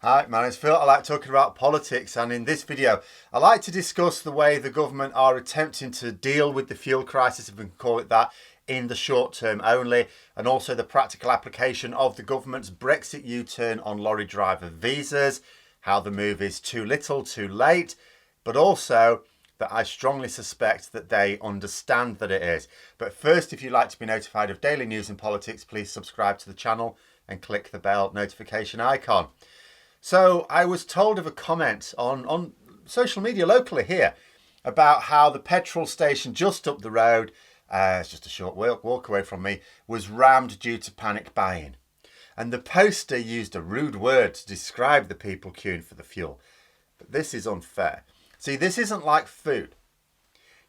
Hi, my name's Phil. I like talking about politics, and in this video I like to discuss the way the government are attempting to deal with the fuel crisis, if we can call it that, in the short term only, and also the practical application of the government's Brexit U-turn on lorry driver visas, how the move is too little, too late, but also that I strongly suspect that they understand that it is. But first, if you'd like to be notified of daily news and politics, please subscribe to the channel and click the bell notification icon. So I was told of a comment on social media locally here about how the petrol station just up the road, it's just a short walk away from me, was rammed due to panic buying. And the poster used a rude word to describe the people queuing for the fuel. But this is unfair. See, this isn't like food.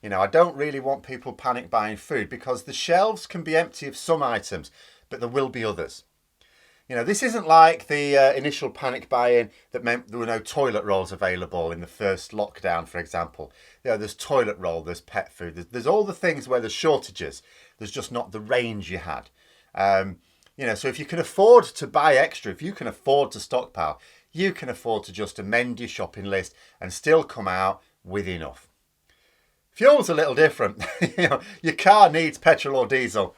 You know, I don't really want people panic buying food because the shelves can be empty of some items, but there will be others. You know, this isn't like the initial panic buying that meant there were no toilet rolls available in the first lockdown, for example. You know, there's toilet roll, there's pet food, there's all the things where there's shortages. There's just not the range you had. You know, so if you can afford to buy extra, if you can afford to stockpile, you can afford to just amend your shopping list and still come out with enough. Fuel's a little different. You know, your car needs petrol or diesel.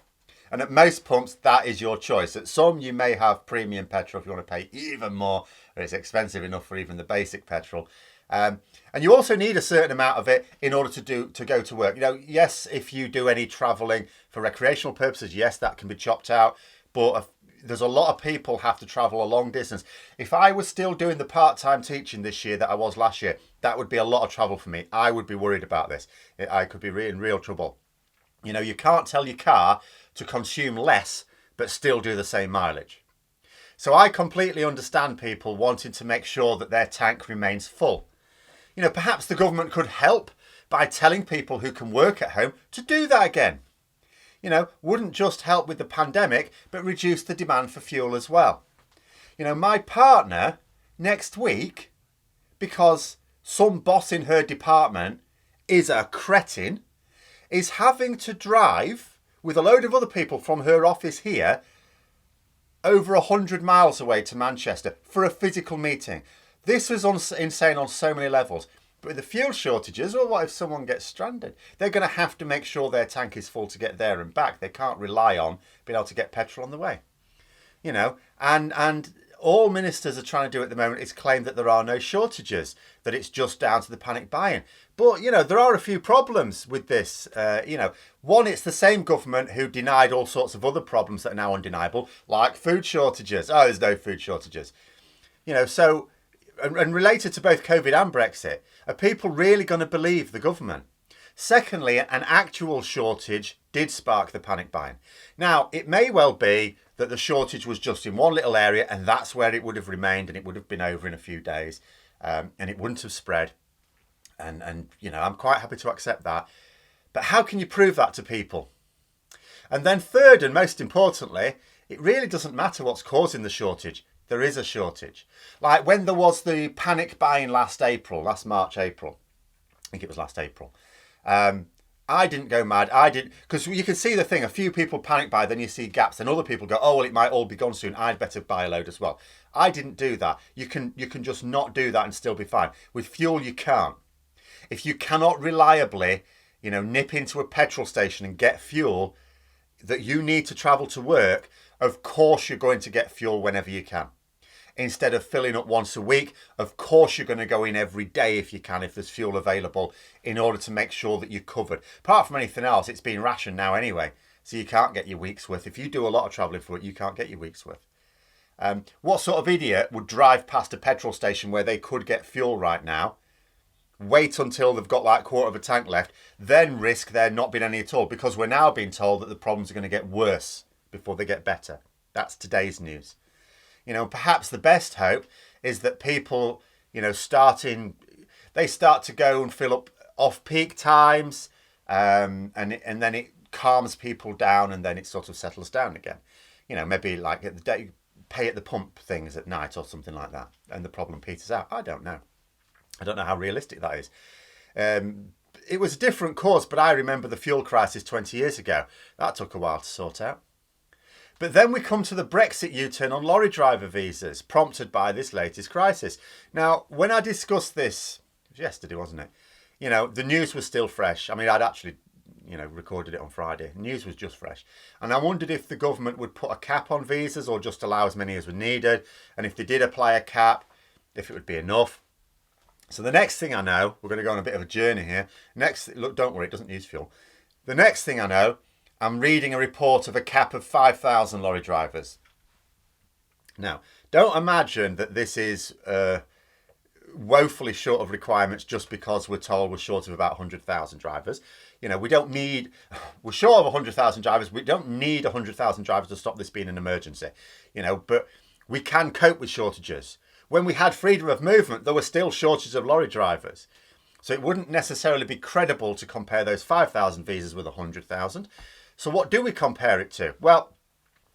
And at most pumps, that is your choice. At some, you may have premium petrol if you want to pay even more, or it's expensive enough for even the basic petrol. And you also need a certain amount of it in order to go to work. You know, yes, if you do any travelling for recreational purposes, yes, that can be chopped out. But there's a lot of people have to travel a long distance. If I was still doing the part-time teaching this year that I was last year, that would be a lot of travel for me. I would be worried about this. I could be in real trouble. You know, you can't tell your car to consume less but still do the same mileage. So I completely understand people wanting to make sure that their tank remains full. You know, perhaps the government could help by telling people who can work at home to do that again. You know, wouldn't just help with the pandemic but reduce the demand for fuel as well. You know, my partner next week, because some boss in her department is a cretin, is having to drive with a load of other people from her office here over 100 miles away to Manchester for a physical meeting. This was insane on so many levels. But with the fuel shortages, well, what if someone gets stranded? They're going to have to make sure their tank is full to get there and back. They can't rely on being able to get petrol on the way. You know, and all ministers are trying to do at the moment is claim that there are no shortages, that it's just down to the panic buying. But, you know, there are a few problems with this. You know, one, it's the same government who denied all sorts of other problems that are now undeniable, like food shortages. Oh, there's no food shortages. You know, so, and related to both COVID and Brexit, are people really going to believe the government? Secondly, an actual shortage did spark the panic buying. Now, it may well be that the shortage was just in one little area and that's where it would have remained and it would have been over in a few days and it wouldn't have spread. And you know, I'm quite happy to accept that. But how can you prove that to people? And then third and most importantly, it really doesn't matter what's causing the shortage. There is a shortage. Like when there was the panic buying last March, April. I think it was last April. I didn't go mad. I didn't, because you can see the thing, a few people panic buy, then you see gaps, and other people go, oh, well, it might all be gone soon. I'd better buy a load as well. I didn't do that. You can just not do that and still be fine. With fuel, you can't. If you cannot reliably, you know, nip into a petrol station and get fuel that you need to travel to work, of course you're going to get fuel whenever you can. Instead of filling up once a week, of course you're going to go in every day if you can, if there's fuel available, in order to make sure that you're covered. Apart from anything else, it's been rationed now anyway, so you can't get your week's worth. If you do a lot of travelling for it, you can't get your week's worth. What sort of idiot would drive past a petrol station where they could get fuel right now, wait until they've got like a quarter of a tank left, then risk there not being any at all, because we're now being told that the problems are going to get worse before they get better. That's today's news. You know, perhaps the best hope is that people, you know, start to go and fill up off-peak times, and then it calms people down, and then it sort of settles down again. You know, maybe like at the day, pay at the pump things at night or something like that, and the problem peters out. I don't know. I don't know how realistic that is. It was a different cause, but I remember the fuel crisis 20 years ago. That took a while to sort out. But then we come to the Brexit U-turn on lorry driver visas, prompted by this latest crisis. Now, when I discussed this, it was yesterday, wasn't it? The news was still fresh. I mean, I'd actually, recorded it on Friday. The news was just fresh. And I wondered if the government would put a cap on visas or just allow as many as were needed. And if they did apply a cap, if it would be enough. So the next thing I know, we're going to go on a bit of a journey here. Look, don't worry, it doesn't use fuel. The next thing I know, I'm reading a report of a cap of 5,000 lorry drivers. Now, don't imagine that this is woefully short of requirements just because we're told we're short of about 100,000 drivers. We're short of 100,000 drivers. We don't need 100,000 drivers to stop this being an emergency, but we can cope with shortages. When we had freedom of movement, there were still shortages of lorry drivers. So it wouldn't necessarily be credible to compare those 5,000 visas with 100,000. So what do we compare it to? Well,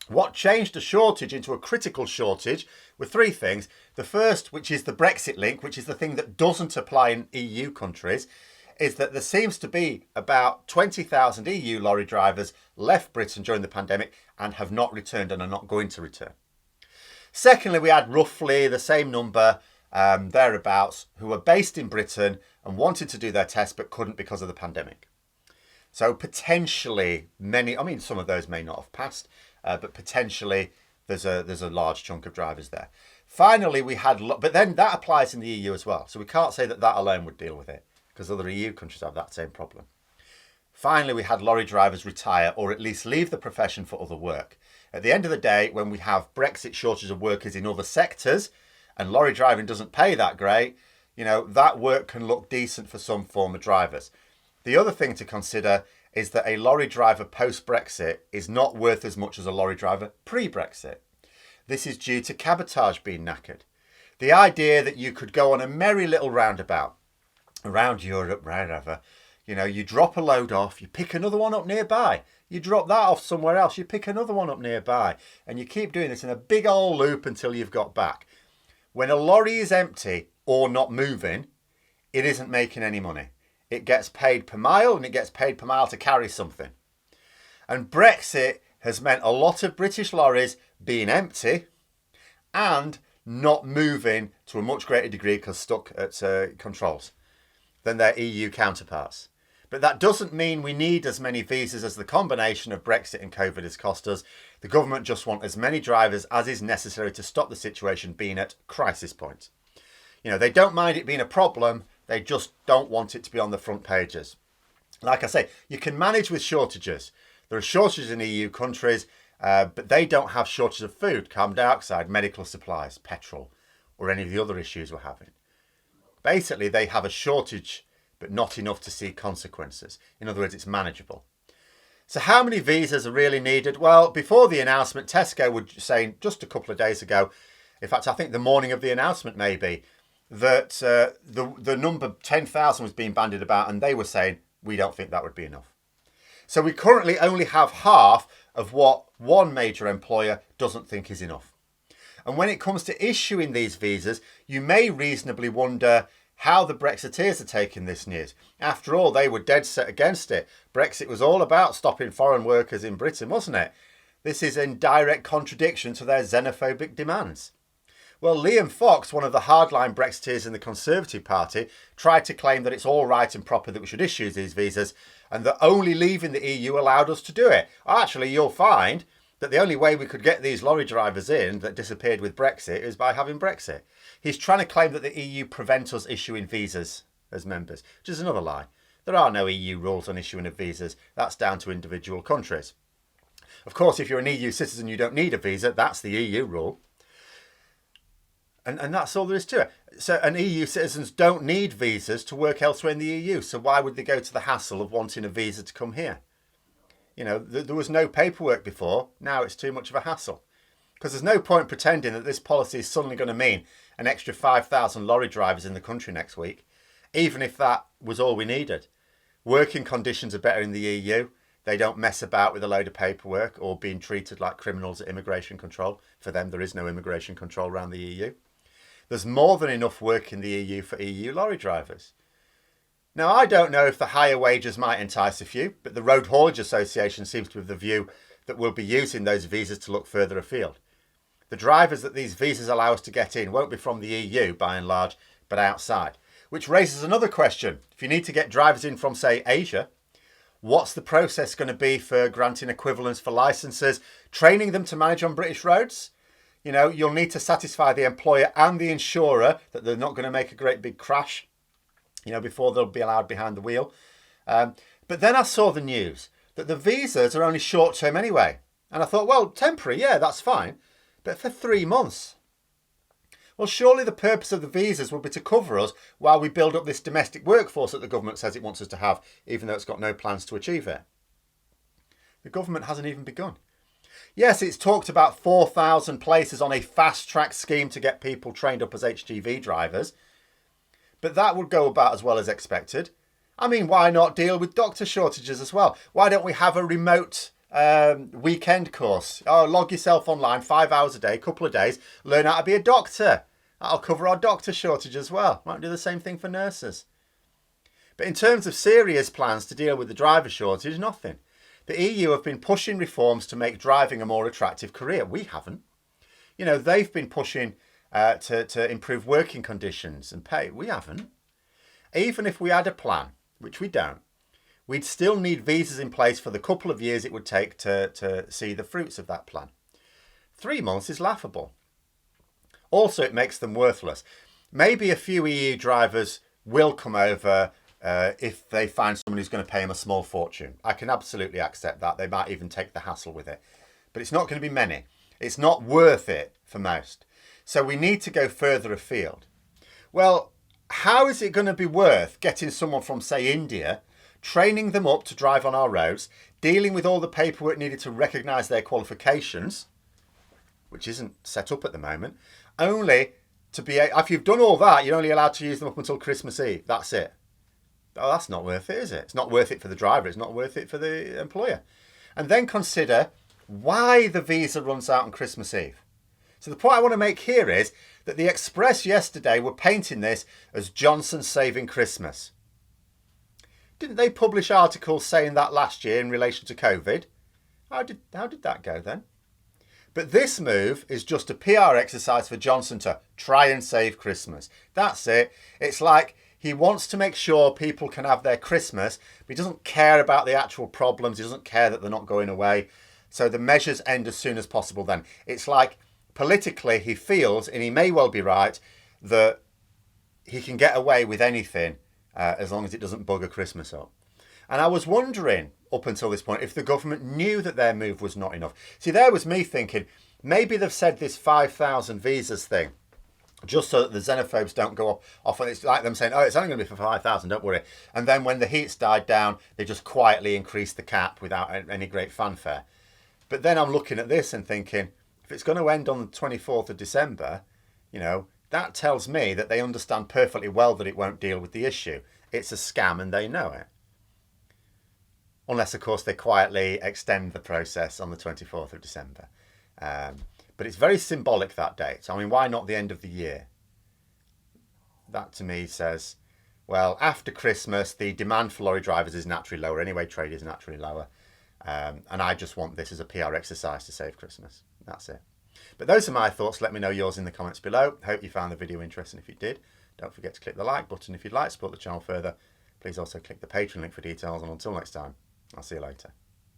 what changed a shortage into a critical shortage were three things. The first, which is the Brexit link, which is the thing that doesn't apply in EU countries, is that there seems to be about 20,000 EU lorry drivers left Britain during the pandemic and have not returned and are not going to return. Secondly, we had roughly the same number, thereabouts, who were based in Britain and wanted to do their test but couldn't because of the pandemic. So potentially some of those may not have passed, but potentially there's a large chunk of drivers there. Finally, but then that applies in the EU as well. So we can't say that alone would deal with it because other EU countries have that same problem. Finally, we had lorry drivers retire or at least leave the profession for other work. At the end of the day, when we have Brexit shortages of workers in other sectors and lorry driving doesn't pay that great, that work can look decent for some former drivers. The other thing to consider is that a lorry driver post-Brexit is not worth as much as a lorry driver pre-Brexit. This is due to cabotage being knackered. The idea that you could go on a merry little roundabout around Europe, wherever, you drop a load off, you pick another one up nearby. You drop that off somewhere else, you pick another one up nearby. And you keep doing this in a big old loop until you've got back. When a lorry is empty or not moving, it isn't making any money. It gets paid per mile and it gets paid per mile to carry something. And Brexit has meant a lot of British lorries being empty and not moving to a much greater degree because stuck at controls than their EU counterparts. But that doesn't mean we need as many visas as the combination of Brexit and COVID has cost us. The government just want as many drivers as is necessary to stop the situation being at crisis point. They don't mind it being a problem. They just don't want it to be on the front pages. Like I say, you can manage with shortages. There are shortages in EU countries, but they don't have shortages of food, carbon dioxide, medical supplies, petrol, or any of the other issues we're having. Basically, they have a shortage, but not enough to see consequences. In other words, it's manageable. So how many visas are really needed? Well, before the announcement, Tesco were saying just a couple of days ago, in fact, I think the morning of the announcement maybe, that the number 10,000 was being bandied about and they were saying, we don't think that would be enough. So we currently only have half of what one major employer doesn't think is enough. And when it comes to issuing these visas, you may reasonably wonder how the Brexiteers are taking this news. After all, they were dead set against it. Brexit was all about stopping foreign workers in Britain, wasn't it? This is in direct contradiction to their xenophobic demands. Well, Liam Fox, one of the hardline Brexiteers in the Conservative Party, tried to claim that it's all right and proper that we should issue these visas and that only leaving the EU allowed us to do it. Actually, you'll find that the only way we could get these lorry drivers in that disappeared with Brexit is by having Brexit. He's trying to claim that the EU prevent us issuing visas as members, which is another lie. There are no EU rules on issuing of visas. That's down to individual countries. Of course, if you're an EU citizen, you don't need a visa. That's the EU rule. And that's all there is to it. So, and EU citizens don't need visas to work elsewhere in the EU. So why would they go to the hassle of wanting a visa to come here? There was no paperwork before. Now it's too much of a hassle. Because there's no point pretending that this policy is suddenly going to mean an extra 5,000 lorry drivers in the country next week, even if that was all we needed. Working conditions are better in the EU. They don't mess about with a load of paperwork or being treated like criminals at immigration control. For them, there is no immigration control around the EU. There's more than enough work in the EU for EU lorry drivers. Now, I don't know if the higher wages might entice a few, but the Road Haulage Association seems to be of the view that will be using those visas to look further afield. The drivers that these visas allow us to get in won't be from the EU by and large, but outside. Which raises another question. If you need to get drivers in from, say, Asia, what's the process going to be for granting equivalence for licenses, training them to manage on British roads? You know, you'll need to satisfy the employer and the insurer that they're not going to make a great big crash, you know, before they'll be allowed behind the wheel. But then I saw the news that the visas are only short term anyway. And I thought, well, temporary, yeah, that's fine. But for 3 months. Well, surely the purpose of the visas will be to cover us while we build up this domestic workforce that the government says it wants us to have, even though it's got no plans to achieve it. The government hasn't even begun. Yes, it's talked about 4,000 places on a fast-track scheme to get people trained up as HGV drivers. But that would go about as well as expected. I mean, why not deal with doctor shortages as well? Why don't we have a remote weekend course? Oh, log yourself online 5 hours a day, couple of days, learn how to be a doctor. That'll cover our doctor shortage as well. Might do the same thing for nurses. But in terms of serious plans to deal with the driver shortage, nothing. The EU have been pushing reforms to make driving a more attractive career. We haven't. You know, they've been pushing to improve working conditions and pay. We haven't. Even if we had a plan, which we don't, we'd still need visas in place for the couple of years it would take to see the fruits of that plan. 3 months is laughable. Also, it makes them worthless. Maybe a few EU drivers will come over if they find someone who's going to pay them a small fortune. I can absolutely accept that. They might even take the hassle with it. But it's not going to be many. It's not worth it for most. So we need to go further afield. Well, how is it going to be worth getting someone from, say, India, training them up to drive on our roads, dealing with all the paperwork needed to recognise their qualifications, which isn't set up at the moment, only to be, if you've done all that, you're only allowed to use them up until Christmas Eve. That's it. Oh, that's not worth it, is it? It's not worth it for the driver. It's not worth it for the employer. And then consider why the visa runs out on Christmas Eve. So the point I want to make here is that the Express yesterday were painting this as Johnson saving Christmas. Didn't they publish articles saying that last year in relation to COVID? How did that go then? But this move is just a PR exercise for Johnson to try and save Christmas. That's it. It's like he wants to make sure people can have their Christmas, but he doesn't care about the actual problems. He doesn't care that they're not going away. So the measures end as soon as possible then. It's like politically he feels, and he may well be right, that he can get away with anything as long as it doesn't bugger Christmas up. And I was wondering, up until this point, if the government knew that their move was not enough. See, there was me thinking, maybe they've said this 5,000 visas thing, just so that the xenophobes don't go off. And it's like them saying, oh, it's only going to be for 5,000, don't worry. And then when the heat's died down, they just quietly increase the cap without any great fanfare. But then I'm looking at this and thinking, if it's going to end on the 24th of December, you know, that tells me that they understand perfectly well that it won't deal with the issue. It's a scam and they know it. Unless, of course, they quietly extend the process on the 24th of December. But it's very symbolic, that date. So, I mean, why not the end of the year? That, to me, says, well, after Christmas, the demand for lorry drivers is naturally lower. Anyway, trade is naturally lower. And I just want this as a PR exercise to save Christmas. That's it. But those are my thoughts. Let me know yours in the comments below. Hope you found the video interesting. If you did, don't forget to click the like button. If you'd like to support the channel further, please also click the Patreon link for details. And until next time, I'll see you later.